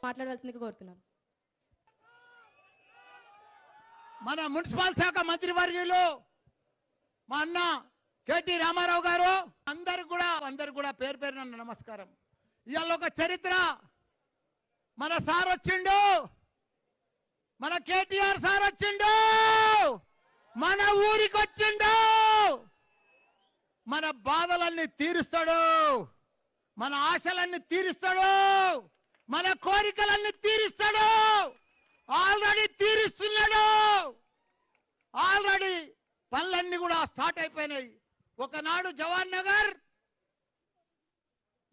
మాట్లాడవలసిందిగా కోరుతున్నాను. మన మున్సిపల్ శాఖ మంత్రివర్యులు మా అన్న కేటీ రామారావు గారు అందరు కూడా పేరు పేరున నమస్కారం. ఇవాళ ఒక చరిత్ర, మన సార్ వచ్చిండు, మన కేటీఆర్ సార్ వచ్చిండు, మన ఊరికి వచ్చిండు, మన బాధలన్నీ తీరుస్తాడు, మన ఆశలన్నీ తీరుస్తాడు, మన కోరికలన్నీ తీరుస్తాడు. ఆల్రెడీ తీరుస్తున్నాడు. ఆల్రెడీ పనులన్నీ కూడా స్టార్ట్ అయిపోయినాయి. ఒకనాడు జవాన్ నగర్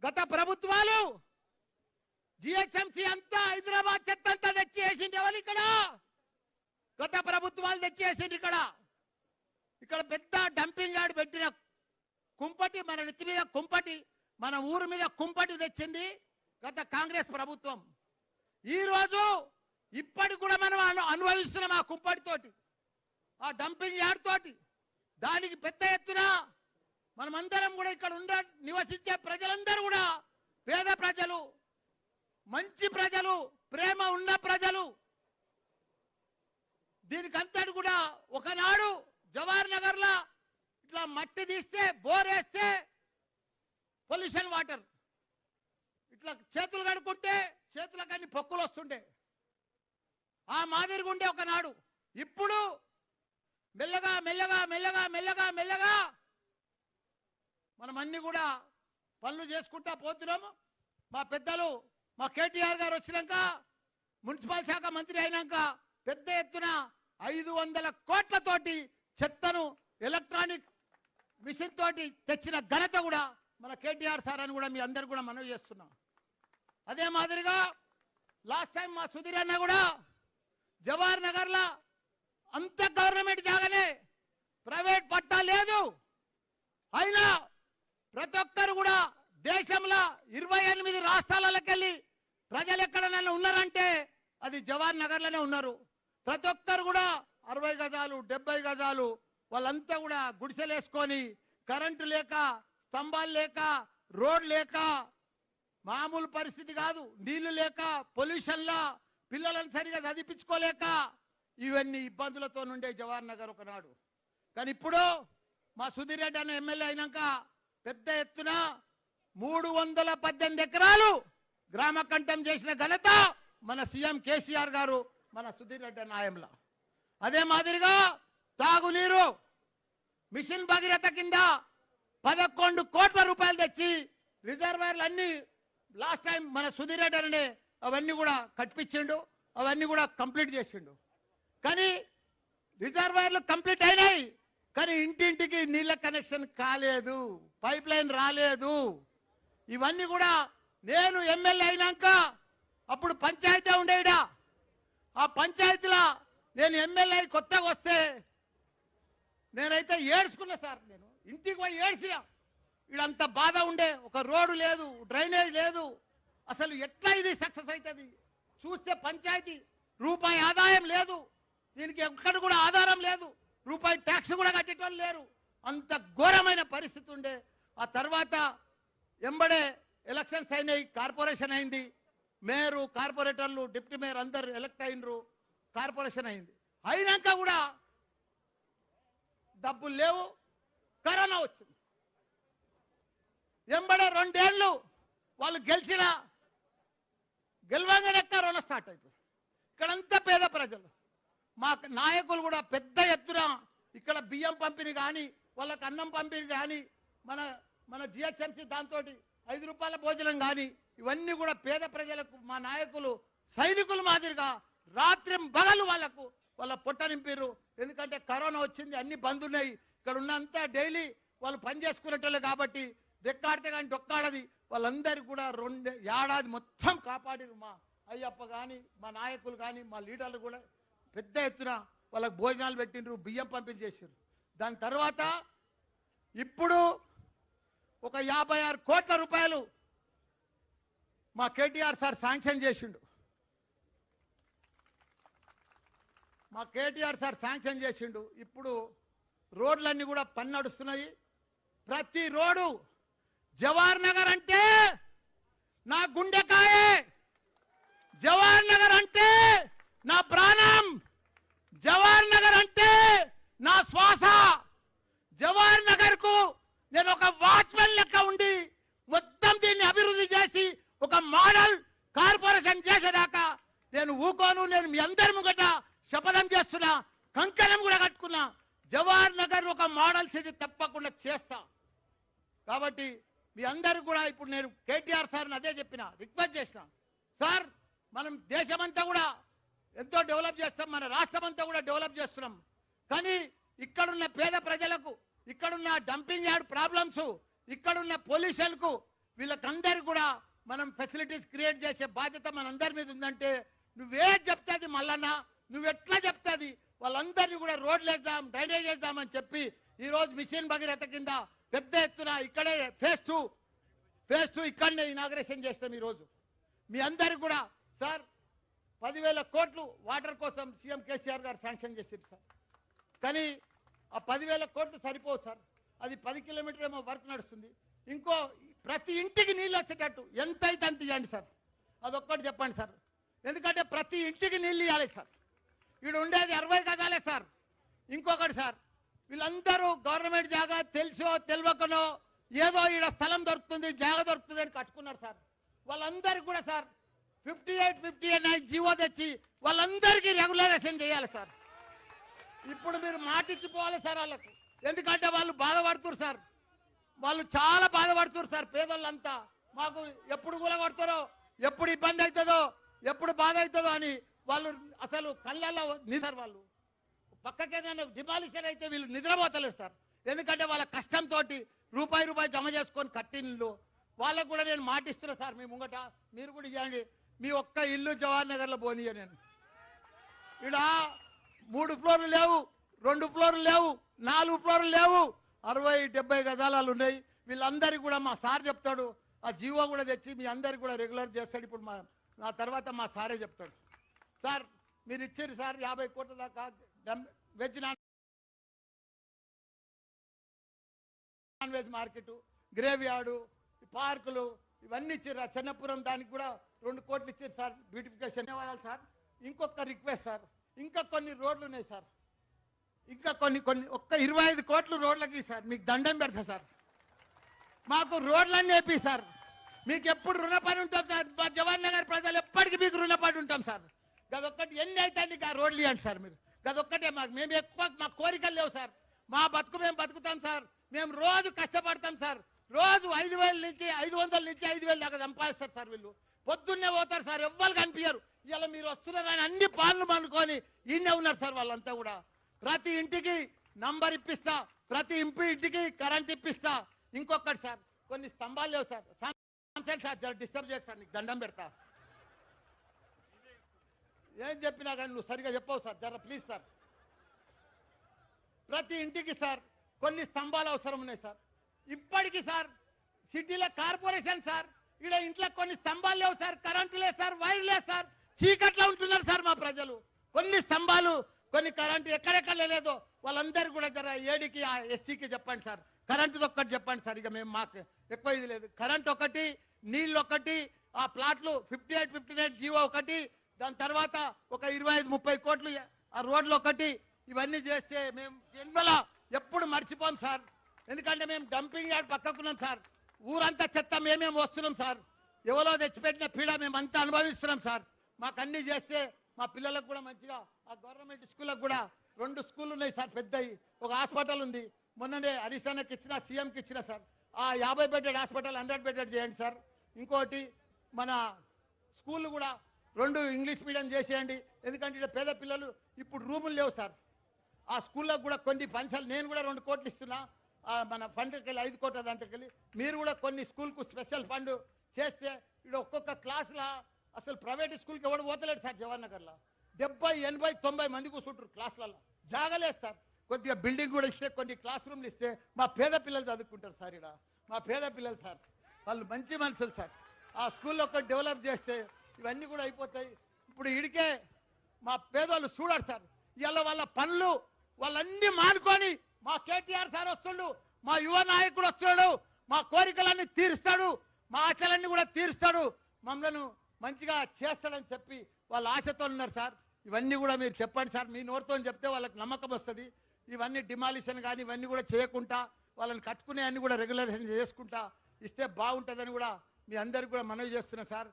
గత ప్రభుత్వాలు జిహెచ్ఎంసీ అంతా హైదరాబాద్ చెత్త అంతా తెచ్చి వేసింది. ఎవరు ఇక్కడ? గత ప్రభుత్వాలు తెచ్చి వేసింది. ఇక్కడ పెద్ద డంపింగ్ యార్డ్ పెట్టిన కుంపటి, మన నెత్తి మీద కుంపటి, మన ఊరు మీద కుంపటి తెచ్చింది గత కాంగ్రెస్ ప్రభుత్వం. ఈ రోజు ఇప్పటికి కూడా మనం అనుభవిస్తున్నాం ఆ కుంపటితోటి, ఆ డంపింగ్ యార్డ్ తోటి. దానికి పెద్ద ఎత్తున మనమందరం కూడా ఇక్కడ నివసించే ప్రజలందరూ కూడా పేద ప్రజలు, మంచి ప్రజలు, ప్రేమ ఉన్న ప్రజలు. దీనికంతటి కూడా ఒకనాడు జవహర్ నగర్ లా ఇట్లా మట్టి తీస్తే, బోరేస్తే పొల్యూషన్ వాటర్, ఇట్లా చేతులు కడుక్కుంటే చేతులకు అన్ని పొక్కులు వస్తుండే. ఆ మాదిరిగా ఉండే ఒకనాడు. ఇప్పుడు మెల్లగా మెల్లగా మెల్లగా మెల్లగా మెల్లగా మనం అన్ని కూడా పనులు చేసుకుంటా పోతున్నాము. మా పెద్దలు, మా కేటీఆర్ గారు వచ్చినాక, మున్సిపల్ శాఖ మంత్రి అయినాక పెద్ద ఎత్తున 500 కోట్లతోటి చెత్తను ఎలక్ట్రానిక్ మిషన్ తోటి తెచ్చిన ఘనత కూడా మన కేటీఆర్ సార్ అని కూడా మీ అందరు కూడా మనవి చేస్తున్నాం. అదే మాదిరిగా లాస్ట్ టైం మా సుధీర్ అన్న కూడా జవహర్ నగర్ లా అంత గవర్నమెంట్ జాగానే, ప్రైవేట్ పట్టా లేదు. అయినా ప్రతి ఒక్కరు కూడా దేశంలో 28 రాష్ట్రాలకెళ్ళి ప్రజలు ఎక్కడైనా ఉన్నారంటే అది జవహర్ నగర్ లోనే ఉన్నారు. ప్రతి ఒక్కరు కూడా 60 గజాలు 70 గజాలు వాళ్ళంతా కూడా గుడిసెలు వేసుకొని, కరెంటు లేక, స్తంభాలు లేక, రోడ్ లేక, మామూలు పరిస్థితి కాదు, నీళ్లు లేక, పొల్యూషన్ లా పిల్లలను సరిగా చదివించుకోలేక ఇవన్నీ ఇబ్బందులతో ఉండే జవహర్ నగర్ ఒకనాడు. కానీ ఇప్పుడు మా సుధీర్ రెడ్డి అన్న ఎమ్మెల్యే అయినాక పెద్ద ఎత్తున 318 ఎకరాలు గ్రామ కంఠం చేసిన ఘనత మన సీఎం కేసీఆర్ గారు, మన సుధీర్ రెడ్డి నాయంలో. అదే మాదిరిగా తాగునీరు మిషన్ భగీరథ కింద 11 కోట్ల రూపాయలు తెచ్చి రిజర్వాయర్లు అన్ని లాస్ట్ టైం మన సుధీర్ రెడ్డి అనే అవన్నీ కూడా కట్టించిండు, అవన్నీ కూడా కంప్లీట్ చేసిండు. కానీ రిజర్వాయర్లు కంప్లీట్ అయినాయి, కానీ ఇంటింటికి నీళ్ళ కనెక్షన్ కాలేదు, పైప్ లైన్ రాలేదు. ఇవన్నీ కూడా నేను ఎమ్మెల్యే అయినాక, అప్పుడు పంచాయతీ ఉండేడా, ఆ పంచాయతీలో నేను ఎమ్మెల్యే కొత్తగా వస్తే నేనైతే ఏడ్చుకున్నా సార్. నేను ఇంటికి పోయి ఏడ్చినా. ఇడంత బాధ ఉండే, ఒక రోడ్డు లేదు, డ్రైనేజ్ లేదు. అసలు ఎట్లా ఇది సక్సెస్ అవుతుంది? చూస్తే పంచాయతీ రూపాయి ఆదాయం లేదు, దీనికి ఎక్కడ కూడా ఆధారం లేదు, రూపాయి ట్యాక్స్ కూడా కట్టేటోళ్ళు లేరు. అంత ఘోరమైన పరిస్థితి ఉండే. ఆ తర్వాత ఎంబడే ఎలక్షన్స్ అయినాయి, కార్పొరేషన్ అయింది, మేయరు, కార్పొరేటర్లు, డిప్యూటీ మేయర్ అందరు ఎలక్ట్ అయినరు, కార్పొరేషన్ అయింది. అయినాక కూడా డబ్బులు లేవు, కరోనా వచ్చింది. ఎంబడే 2 ఏళ్ళు వాళ్ళు గెలవంగానే కరోనా స్టార్ట్ అయిపోయింది. ఇక్కడంతా పేద ప్రజలు, మా నాయకులు కూడా పెద్ద ఎత్తున ఇక్కడ బియ్యం పంపిణీ కానీ, వాళ్ళకి అన్నం పంపిణీ కానీ, మన జిహెచ్ఎంసీ దాంతో 5 రూపాయల భోజనం కానీ, ఇవన్నీ కూడా పేద ప్రజలకు మా నాయకులు సైనికుల మాదిరిగా రాత్రి పగలు వాళ్ళ పొట్ట నింపారు. ఎందుకంటే కరోనా వచ్చింది, అన్ని బంద్ ఉన్నాయి. ఇక్కడ ఉన్నంత డైలీ వాళ్ళు పని చేసుకునేటోళ్ళు కాబట్టి రెక్కాడితే కానీ డొక్కాడది. వాళ్ళందరికీ కూడా 2 ఏడాది మొత్తం కాపాడిరు. మా అయ్యప్ప కానీ, మా నాయకులు కానీ, మా లీడర్లు కూడా పెద్ద ఎత్తున వాళ్ళకి భోజనాలు పెట్టిండ్రు, బియ్యం పంపిణీ చేసారు. దాని తర్వాత ఇప్పుడు ఒక 56 కోట్ల రూపాయలు మా కేటీఆర్ సార్ శాంక్షన్ చేసిండు. ఇప్పుడు రోడ్లన్నీ కూడా పని నడుస్తున్నాయి. ప్రతి రోడ్డు జవహర్ నగర్ అంటే నా గుండెకాయే. జవహర్ నగర్ అంటే నా ప్రాణం, జవహర్ నగర్ అంటే నా శ్వాస. జవహర్ నగర్ కు నేను ఒక వాచ్మెన్ లెక్క ఉండి మొత్తం దీన్ని అభివృద్ధి చేసి ఒక మోడల్ కార్పొరేషన్ చేసేదాకా నేను ఊకోను. నేను మీ అందరి ముంగట శపథం చేస్తున్నా, కంకణం కూడా కట్టుకున్నా. జవహర్ నగర్ ఒక మోడల్ సిటీ తప్పకుండా చేస్తా. కాబట్టి మీ అందరూ కూడా ఇప్పుడు నేను కేటీఆర్ సార్ని అదే చెప్పిన, రిక్వెస్ట్ చేసిన, సార్ మనం దేశమంతా కూడా ఎంతో డెవలప్ చేస్తాం, మన రాష్ట్రం అంతా కూడా డెవలప్ చేస్తున్నాం. కానీ ఇక్కడున్న పేద ప్రజలకు, ఇక్కడున్న డంపింగ్ యార్డ్ ప్రాబ్లమ్స్, ఇక్కడున్న పొల్యూషన్కు వీళ్ళకందరూ కూడా మనం ఫెసిలిటీస్ క్రియేట్ చేసే బాధ్యత మనందరి మీద ఉందంటే నువ్వే చెప్తాది మల్లన్న, నువ్వెట్లా చెప్తాది వాళ్ళందరినీ కూడా రోడ్లు వేద్దాం, డ్రైనేజ్ వేద్దామని చెప్పి ఈరోజు మిషన్ భగీరథ కింద పెద్ద ఎత్తున ఇక్కడే ఫేజ్ టూ ఇక్కడనే ఇనాగ్రేషన్ చేస్తాం. ఈరోజు మీ అందరికి కూడా సార్ 10,000 కోట్లు వాటర్ కోసం సీఎం కేసీఆర్ గారు శాంక్షన్ చేశారు సార్. కానీ ఆ 10,000 కోట్లు సరిపోవు సార్, అది 10 కిలోమీటర్ ఏమో వర్క్ నడుస్తుంది. ఇంకో ప్రతి ఇంటికి నీళ్ళు వచ్చేటట్టు ఎంత అయితే అంత ఇవ్వండి సార్, అదొక్కటి చెప్పండి సార్. ఎందుకంటే ప్రతి ఇంటికి నీళ్ళు ఇవ్వాలి సార్. ఇక్కడ ఉండేది 60 గజాలే సార్. ఇంకొకటి సార్, వీళ్ళందరూ గవర్నమెంట్ జాగా తెలుసో తెలియకనో ఏదో ఈడ స్థలం దొరుకుతుంది, జాగా దొరుకుతుంది అని కట్టుకున్నారు సార్. వాళ్ళందరికీ కూడా సార్ 58 జీవో తెచ్చి వాళ్ళందరికీ రెగ్యులరైజేషన్ చేయాలి సార్. ఇప్పుడు మీరు మాటిచ్చిపోవాలి సార్ వాళ్ళకు, ఎందుకంటే వాళ్ళు బాధపడుతున్నారు సార్, వాళ్ళు చాలా బాధపడుతున్నారు సార్. పేదోళ్ళంతా మాకు ఎప్పుడు కూడా కొడతారో, ఎప్పుడు ఇబ్బంది అవుతుందో, ఎప్పుడు బాధ అవుతుందో అని వాళ్ళు అసలు కళ్ళల్లో నిద్ర, వాళ్ళు పక్కకేదైనా డిమాలిషన్ అయితే వీళ్ళు నిద్రపోతలేరు సార్. ఎందుకంటే వాళ్ళ కష్టంతో రూపాయి జమ చేసుకొని కట్టిల్లు. వాళ్ళకు కూడా నేను మాటిస్తున్నా సార్, మీ ముంగట మీరు కూడా ఇవ్వండి. మీ ఒక్క ఇల్లు జవహర్ నగర్లో పోనీయ నేను. ఇక్కడ 3 ఫ్లోర్లు లేవు, 2 ఫ్లోర్లు లేవు, 4 ఫ్లోర్లు లేవు, 60-70 గజాలు ఉన్నాయి. వీళ్ళందరికీ కూడా మా సార్ చెప్తాడు, ఆ జీవో కూడా తెచ్చి మీ అందరికి కూడా రెగ్యులర్ చేస్తాడు. ఇప్పుడు నా తర్వాత మా సారే చెప్తాడు, సార్ మీరు ఇచ్చారు సార్ 50 కోట్ల దాకా veg non veg market, grave yard, పార్కులు ఇవన్నీ ఇచ్చారు. చెన్నపురం దానికి కూడా 2 కోట్లు ఇచ్చారు సార్, బ్యూటిఫికేషన్. ధన్యవాదాలు సార్. ఇంకొక రిక్వెస్ట్ సార్, ఇంకా కొన్ని రోడ్లు ఉన్నాయి సార్, ఇంకా కొన్ని ఒక్క 25 కోట్లు రోడ్లకి సార్ మీకు దండం పెడతా సార్. మాకు రోడ్లన్నీ వేపి సార్, మీకు ఎప్పుడు రుణపడి ఉంటాం సార్. మా జవహర్ నగర్ ప్రజలు ఎప్పటికీ మీకు రుణపడి ఉంటాం సార్. గదొక్కటి ఎన్ని అయితే ఆ రోడ్లు ఇవ్వండి సార్ మీరు. గదొక్కటే మాకు, మేము ఎక్కువ మా కోరికలు లేవు సార్. మా బతుకు మేము బతుకుతాం సార్. మేము రోజు కష్టపడతాం సార్. రోజు 5,000 నుంచి 500 నుంచి 5,000 దాకా సంపాదిస్తారు సార్. వీళ్ళు పొద్దున్నే పోతారు సార్, ఎవ్వరు కనిపించారు. ఇలా మీరు వస్తున్నారని అన్ని పాలన అనుకొని ఈయనే ఉన్నారు సార్. వాళ్ళంతా కూడా ప్రతి ఇంటికి నంబర్ ఇప్పిస్తా, ప్రతి ఇంటికి కరెంట్ ఇప్పిస్తా. ఇంకొకటి సార్, కొన్ని స్తంభాలు లేవు సార్. సార్ జర డిస్టర్బ్ చేయకు సార్, నీకు దండం పెడతా. ఏం చెప్పినా కానీ నువ్వు సరిగా చెప్పవు సార్, జర ప్లీజ్ సార్. ప్రతి ఇంటికి సార్ కొన్ని స్తంభాలు అవసరం ఉన్నాయి సార్. ఇప్పటికీ సార్ సిటీలో కార్పొరేషన్ సార్, ఇక్కడ ఇంట్లో కొన్ని స్తంభాలు లేవు సార్, కరెంటు లేదు సార్, వైర్ లేదు సార్, చీకట్లో ఉంటున్నారు సార్ మా ప్రజలు. కొన్ని స్తంభాలు, కొన్ని కరెంటు ఎక్కడెక్కడ లేదో వాళ్ళందరూ కూడా జర ఏడికి ఎస్సీకి చెప్పండి సార్, కరెంటుది ఒక్కటి చెప్పండి సార్. ఇక మేము మాకు ఎక్కువ ఇది లేదు. కరెంట్ ఒకటి, నీళ్ళు ఒకటి, ఆ ప్లాట్లు 58-59 జీవో ఒకటి, దాని తర్వాత ఒక 25-30 కోట్లు ఆ రోడ్లు ఒకటి. ఇవన్నీ చేస్తే మేము జన్మలో ఎప్పుడు మర్చిపోం సార్. ఎందుకంటే మేము డంపింగ్ యార్డ్ పక్కకున్నాం సార్. ఊరంతా చెత్త మేమేం వస్తున్నాం సార్. ఎవరో తెచ్చిపెట్టిన పీడ మేమంతా అనుభవిస్తున్నాం సార్. మాకు అన్నీ చేస్తే మా పిల్లలకు కూడా మంచిగా, ఆ గవర్నమెంట్ స్కూళ్ళకు కూడా 2 స్కూళ్ళు ఉన్నాయి సార్ పెద్దవి, ఒక హాస్పిటల్ ఉంది. మొన్ననే హరీశ్కి ఇచ్చిన, సీఎంకి ఇచ్చిన సార్. ఆ 50 బెడెడ్ హాస్పిటల్ 100 బెడెడ్ చేయండి సార్. ఇంకోటి మన స్కూళ్ళు కూడా 2 ఇంగ్లీష్ మీడియం చేసేయండి. ఎందుకంటే ఇక్కడ పేద పిల్లలు ఇప్పుడు రూములు లేవు సార్. ఆ స్కూళ్ళకు కూడా కొన్ని ఫండ్స్ నేను కూడా 2 కోట్లు ఇస్తున్నా. మన ఫండ్కి వెళ్ళి 5 కోట్ల దాంట్లోకి వెళ్ళి మీరు కూడా కొన్ని స్కూల్కు స్పెషల్ ఫండ్ చేస్తే ఇక్కడ ఒక్కొక్క క్లాసులో అసలు ప్రైవేట్ స్కూల్కి ఎవడు పోతలేడు సార్. జవహర్ నగర్లో 70, 80, 90 మంది కూర్చుంటారు క్లాసులలో, జాగలేదు సార్. కొద్దిగా బిల్డింగ్ కూడా ఇస్తే, కొన్ని క్లాస్ రూమ్లు ఇస్తే మా పేద పిల్లలు చదువుకుంటారు సార్. ఇక్కడ మా పేద పిల్లలు సార్, వాళ్ళు మంచి మనుషులు సార్. ఆ స్కూల్లో ఒకటి డెవలప్ చేస్తే ఇవన్నీ కూడా అయిపోతాయి. ఇప్పుడు ఇడికే మా పేదోళ్ళు చూడారు సార్. ఇలా వాళ్ళ పనులు వాళ్ళన్నీ మానుకొని మా కేటీఆర్ సార్ వస్తుండు, మా యువ నాయకుడు వస్తున్నాడు, మా కోరికలన్నీ తీరుస్తాడు, మా ఆశలన్నీ కూడా తీరుస్తాడు. మమ్మల్ని మంచిగా చేస్తాడని చెప్పి వాళ్ళ ఆశతో ఉన్నారు సార్. ఇవన్నీ కూడా మీరు చెప్పండి సార్, మీ నోరుతో చెప్తే వాళ్ళకి నమ్మకం వస్తుంది. ఇవన్నీ డిమాలిషన్ కానీ ఇవన్నీ కూడా చేయకుండా వాళ్ళని కట్టుకునే అన్ని కూడా రెగ్యులరేషన్ చేసుకుంటా ఇస్తే బాగుంటుందని కూడా మీ అందరికి కూడా మనవి చేస్తున్నా సార్.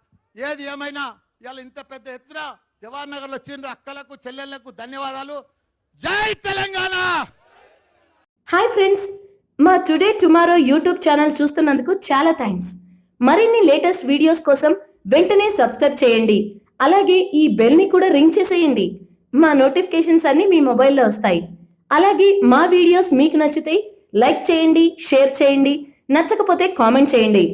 ఏది ఏమైనా ఇవాళ ఇంత పెద్ద ఎత్తున జవహర్ నగర్లో వచ్చిండ్రు అక్కలకు చెల్లెళ్లకు ధన్యవాదాలు. జై తెలంగాణ. హాయ్ ఫ్రెండ్స్, మా టుడే టుమారో యూట్యూబ్ ఛానల్ చూస్తున్నందుకు చాలా థ్యాంక్స్. మరిన్ని లేటెస్ట్ వీడియోస్ కోసం వెంటనే సబ్స్క్రైబ్ చేయండి. అలాగే ఈ బెల్ ని కూడా రింగ్ చేసేయండి. మా నోటిఫికేషన్స్ అన్ని మీ మొబైల్లో వస్తాయి. అలాగే మా వీడియోస్ మీకు నచ్చితే లైక్ చేయండి, షేర్ చేయండి, నచ్చకపోతే కామెంట్ చేయండి.